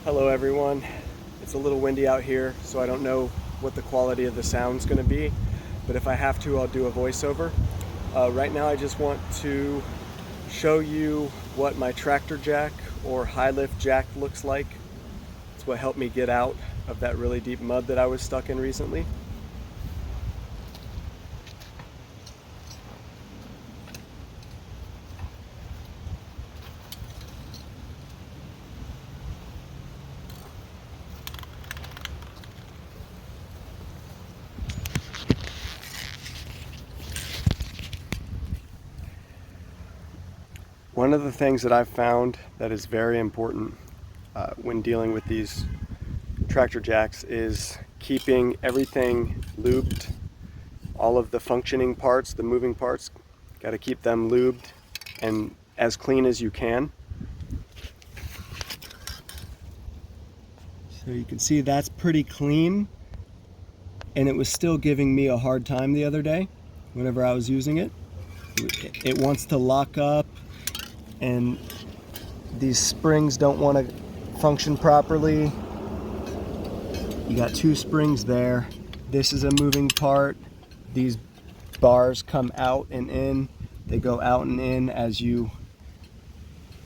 Hello everyone. It's a little windy out here, so I don't know what the quality of the sound's going to be, but if I have to, I'll do a voiceover. Right now I just want to show you what my tractor jack or high lift jack looks like. It's what helped me get out of that really deep mud that I was stuck in recently. One of the things that I've found that is very important when dealing with these tractor jacks is keeping everything lubed. All of the functioning parts, the moving parts, got to keep them lubed and as clean as you can. So you can see that's pretty clean, and it was still giving me a hard time the other day whenever I was using it. It wants to lock up, and these springs don't want to function properly. You got two springs there. This is a moving part. These bars come out and in. They go out and in as you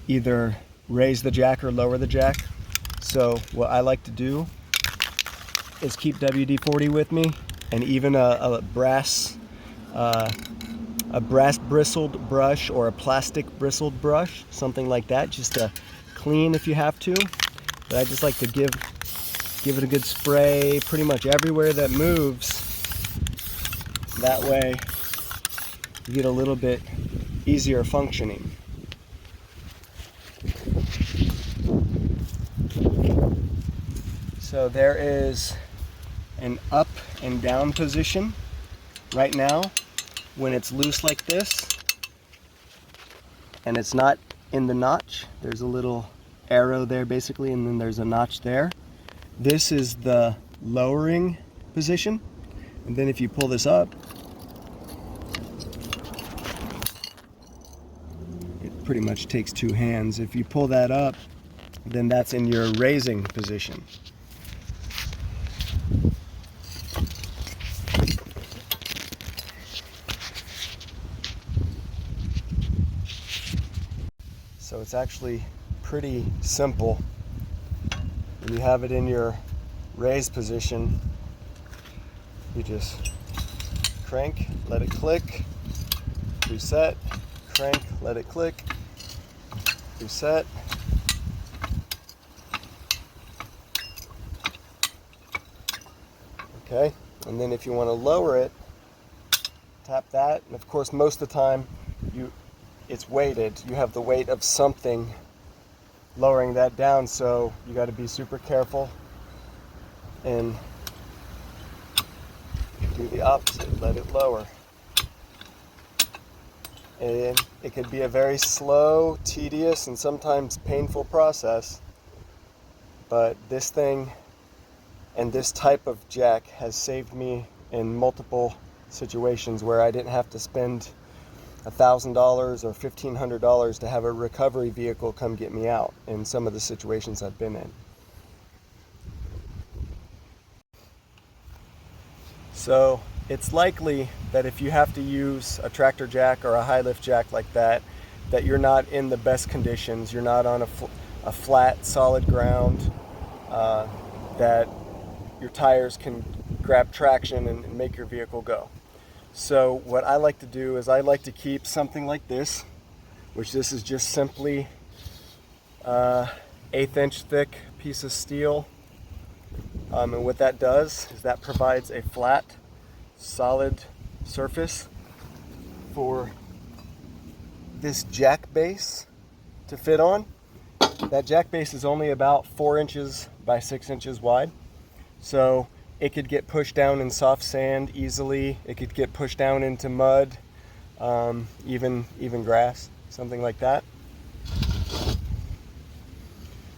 either raise the jack or lower the jack. So what I like to do is keep WD-40 with me, and even a brass bristled brush or a plastic bristled brush, something like that, just to clean if you have to. But I just like to give it a good spray pretty much everywhere that moves. That way you get a little bit easier functioning. So there is an up and down position right now. When it's loose like this and it's not in the notch, there's a little arrow there basically, and then there's a notch there. This is the lowering position, and then if you pull this up, it pretty much takes two hands. If you pull that up, then that's in your raising position. So it's actually pretty simple. When you have it in your raised position, you just crank, let it click, reset, crank, let it click, reset. Okay, and then if you want to lower it, tap that, and of course most of the time it's weighted. You have the weight of something lowering that down, so you got to be super careful and do the opposite, let it lower. And it could be a very slow, tedious, and sometimes painful process, but this thing and this type of jack has saved me in multiple situations where I didn't have to spend $1,000 or $1,500 to have a recovery vehicle come get me out in some of the situations I've been in. So it's likely that if you have to use a tractor jack or a high lift jack like that, that you're not in the best conditions, you're not on a flat, solid ground, that your tires can grab traction and make your vehicle go. So what I like to do is I like to keep something like this, which this is just simply 1/8 inch thick piece of steel. And what that does is that provides a flat, solid surface for this jack base to fit on. That jack base is only about 4 inches by 6 inches wide. So it could get pushed down in soft sand easily. It could get pushed down into mud, even grass, something like that.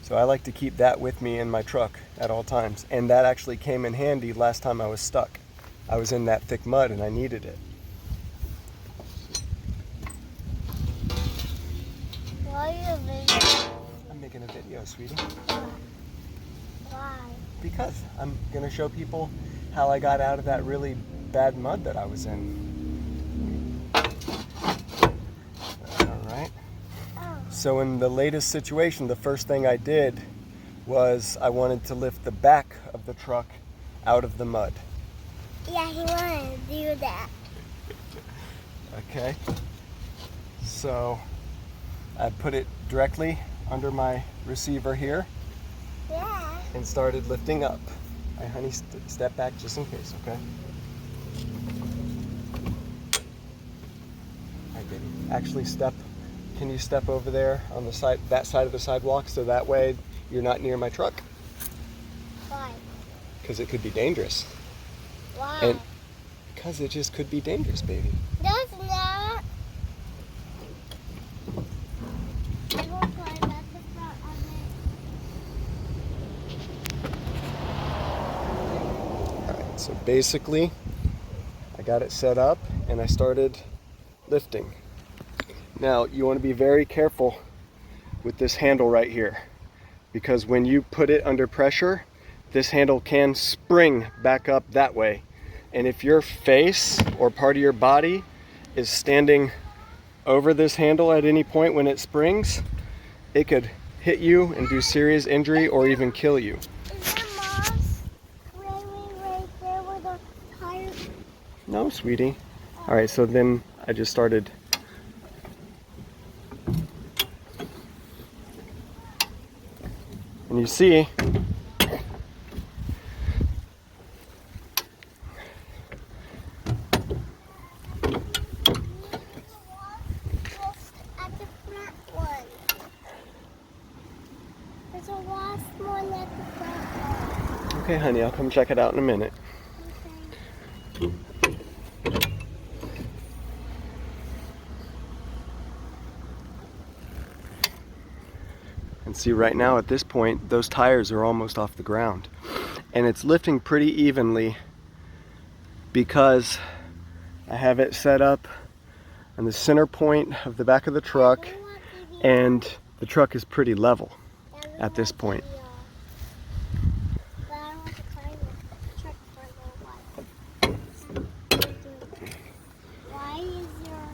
So I like to keep that with me in my truck at all times. And that actually came in handy last time I was stuck. I was in that thick mud and I needed it. Why are you video? I'm making a video, sweetie. Why? Because I'm going to show people how I got out of that really bad mud that I was in. Alright. Oh. So in the latest situation, the first thing I did was I wanted to lift the back of the truck out of the mud. Yeah, he wanted to do that. Okay. So I put it directly under my receiver here. Yeah. And started lifting up. All right, honey, step back just in case, okay? All right, baby. Actually, can you step over there on the side, that side of the sidewalk, so that way you're not near my truck? Why? Because it could be dangerous. Why? And because it just could be dangerous, baby. No, it's not. I won't climb at the front of it. All right, so basically, I got it set up and I started lifting. Now, you want to be very careful with this handle right here, because when you put it under pressure, this handle can spring back up that way. And if your face or part of your body is standing over this handle at any point when it springs, it could hit you and do serious injury or even kill you. Is there moss right there where the tire? No, sweetie. All right, so then I just started. And you see, At the front one. There's a wasp one at the front one. okay, honey, I'll come check it out in a minute. Okay. And see, right now at this point, those tires are almost off the ground. And it's lifting pretty evenly because I have it set up on the center point of the back of the truck, and the truck is pretty level at this point. But I don't want to climb the truck for a little while. Why is your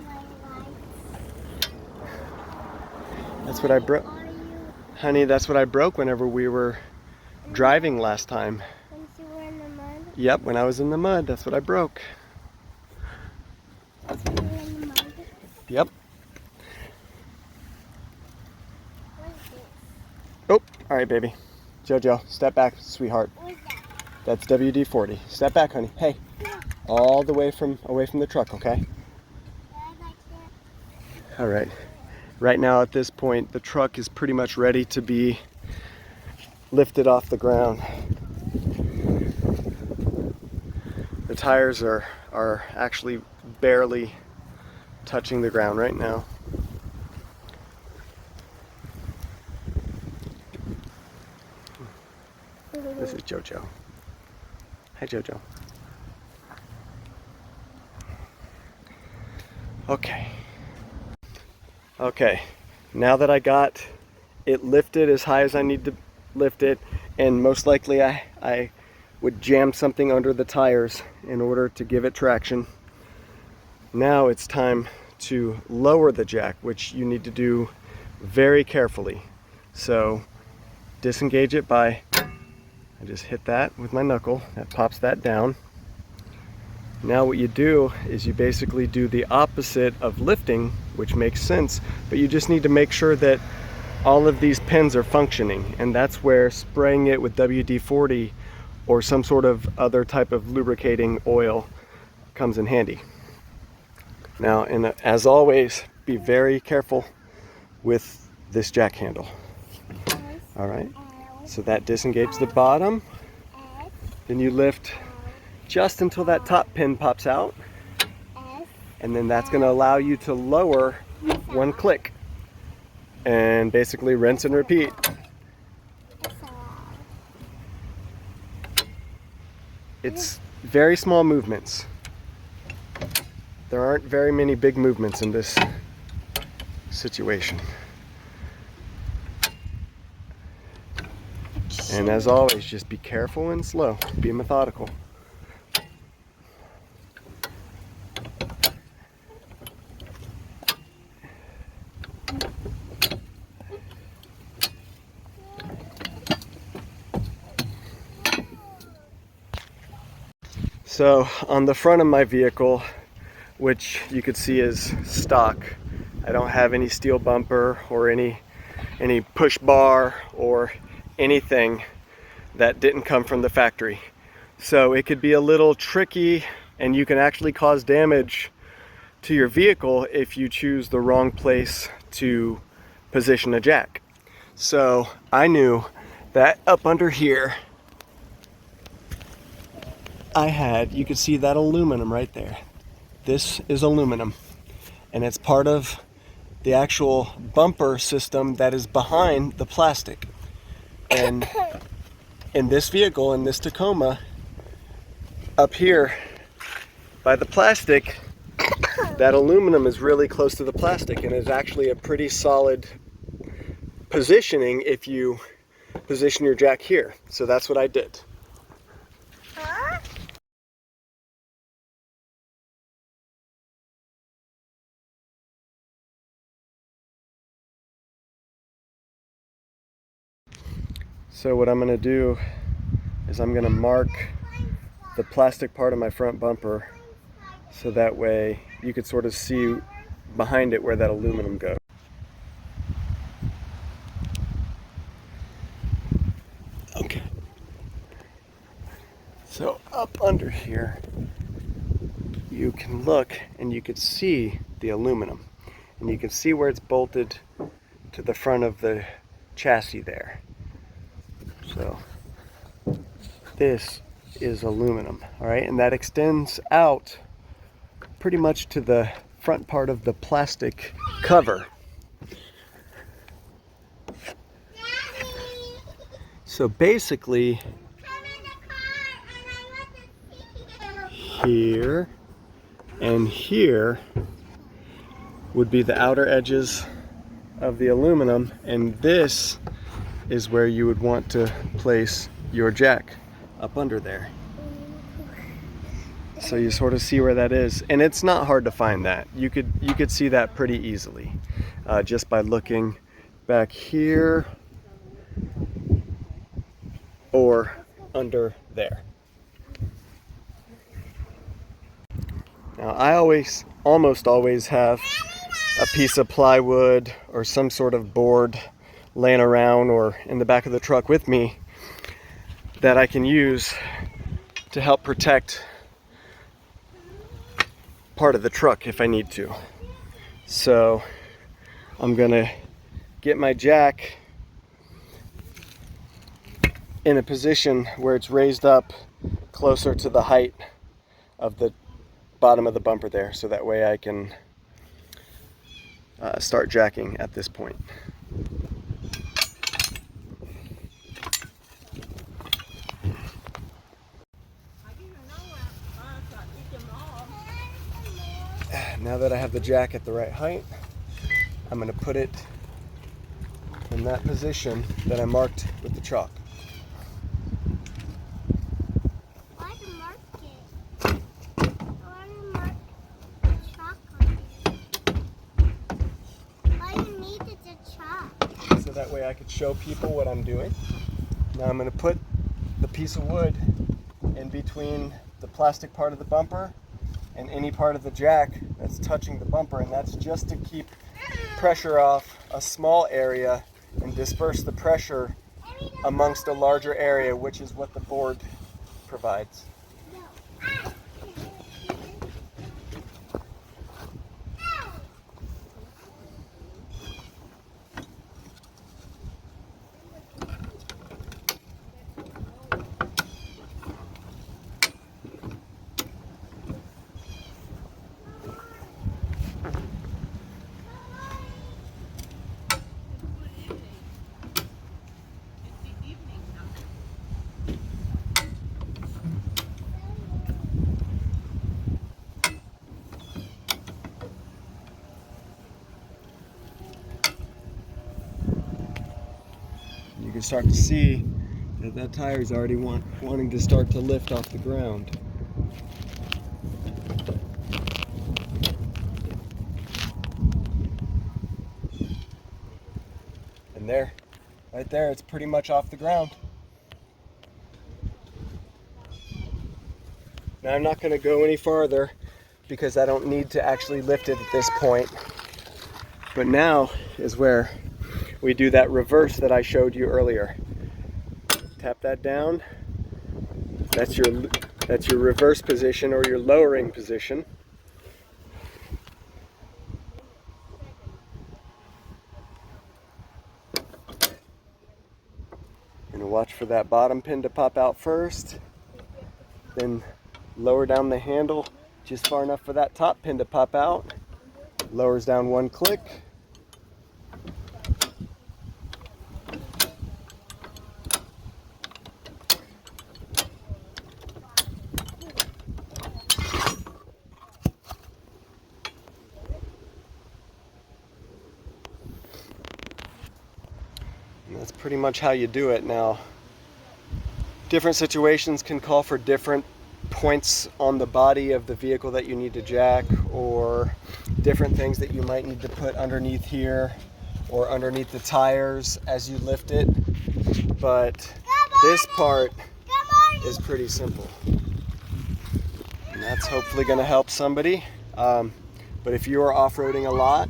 lights? That's what I broke. Are you Honey, that's what I broke whenever we were driving last time. when you were in the mud? Yep, when I was in the mud, that's what I broke. When you were in the mud? Yep. What is this? Oh, all right, baby. Jojo, step back, sweetheart. What is that? That's WD-40. Step back, honey. Hey, all the way away from the truck, okay? Dad, I can't. All right. Right now at this point, the truck is pretty much ready to be lifted off the ground. The tires are actually barely touching the ground right now. This is Jojo. Hi, Jojo. Okay, now that I got it lifted as high as I need to lift it, and most likely I would jam something under the tires in order to give it traction. Now it's time to lower the jack, which you need to do very carefully. So disengage it by, I just hit that with my knuckle, that pops that down. Now what you do is you basically do the opposite of lifting, which makes sense, but you just need to make sure that all of these pins are functioning, and that's where spraying it with WD-40 or some sort of other type of lubricating oil comes in handy. Now, and as always, be very careful with this jack handle. All right, so that disengages the bottom, then you lift just until that top pin pops out, and then that's going to allow you to lower one click and basically rinse and repeat. It's very small movements. There aren't very many big movements in this situation. And as always, just be careful and slow. Be methodical. So on the front of my vehicle, which you could see is stock, I don't have any steel bumper or any push bar or anything that didn't come from the factory. So it could be a little tricky, and you can actually cause damage to your vehicle if you choose the wrong place to position a jack. So I knew that up under here I had, you could see that aluminum right there. This is aluminum, and it's part of the actual bumper system that is behind the plastic. And in this vehicle, in this Tacoma, up here by the plastic, that aluminum is really close to the plastic and is actually a pretty solid positioning if you position your jack here. So that's what I did. So what I'm going to do is I'm going to mark the plastic part of my front bumper so that way you could sort of see behind it where that aluminum goes. Okay. So up under here, you can look and you can see the aluminum. And you can see where it's bolted to the front of the chassis there. So this is aluminum, all right? And that extends out pretty much to the front part of the plastic cover. So basically, here and here would be the outer edges of the aluminum, and this is where you would want to place your jack, up under there. So you sort of see where that is, and it's not hard to find that. You could see that pretty easily just by looking back here or under there. Now I almost always have a piece of plywood or some sort of board laying around or in the back of the truck with me that I can use to help protect part of the truck if I need to. So I'm gonna get my jack in a position where it's raised up closer to the height of the bottom of the bumper there, so that way I can start jacking at this point. Now that I have the jack at the right height, I'm going to put it in that position that I marked with the chalk. Why to mark it? Why to mark the chalk on it? Why you needed the chalk? So that way I could show people what I'm doing. Now I'm going to put the piece of wood in between the plastic part of the bumper and any part of the jack that's touching the bumper, and that's just to keep pressure off a small area and disperse the pressure amongst a larger area, which is what the board provides. You can start to see That tire's already wanting to start to lift off the ground. And there, right there, it's pretty much off the ground. Now I'm not going to go any farther because I don't need to actually lift it at this point. But now is where we do that reverse that I showed you earlier. Tap that down. That's your reverse position or your lowering position. And watch for that bottom pin to pop out first. Then lower down the handle just far enough for that top pin to pop out. Lowers down one click. And that's pretty much how you do it. Now, different situations can call for different points on the body of the vehicle that you need to jack, or different things that you might need to put underneath here or underneath the tires as you lift it. But this part is pretty simple. And that's hopefully going to help somebody. But if you are off-roading a lot,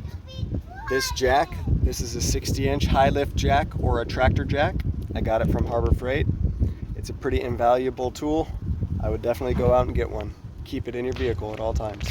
this jack, this is a 60-inch high lift jack or a tractor jack. I got it from Harbor Freight. It's a pretty invaluable tool. I would definitely go out and get one. Keep it in your vehicle at all times.